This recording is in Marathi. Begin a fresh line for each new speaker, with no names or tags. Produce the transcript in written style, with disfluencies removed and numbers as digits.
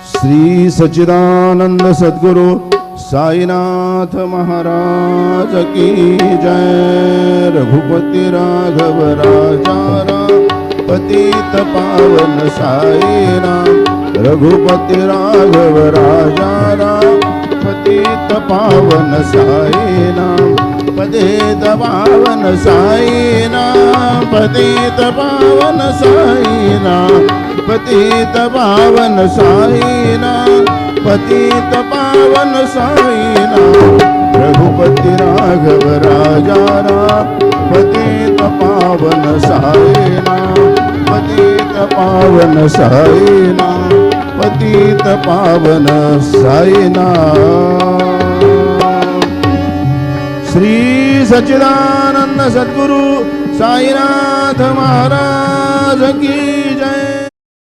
श्री सच्चिदानंद सद्गुरु साईनाथ महाराज की जय। रघुपति राघव राजा राम पतित पावन साई राम। रघुपति राघव राजा राम पतित पावन साई नाम। पतित पावन साई नाम। पतित पावन साई नाम। पतित पावन साई नाम। पतित पावन साई नाम। रघुपति राघव राजा राम पतित पावन साई नाम। पतित पावन साई नाम। पतित पावन साई नाम। श्री सच्चिदानंद सद्गुरु साईनाथ महाराज की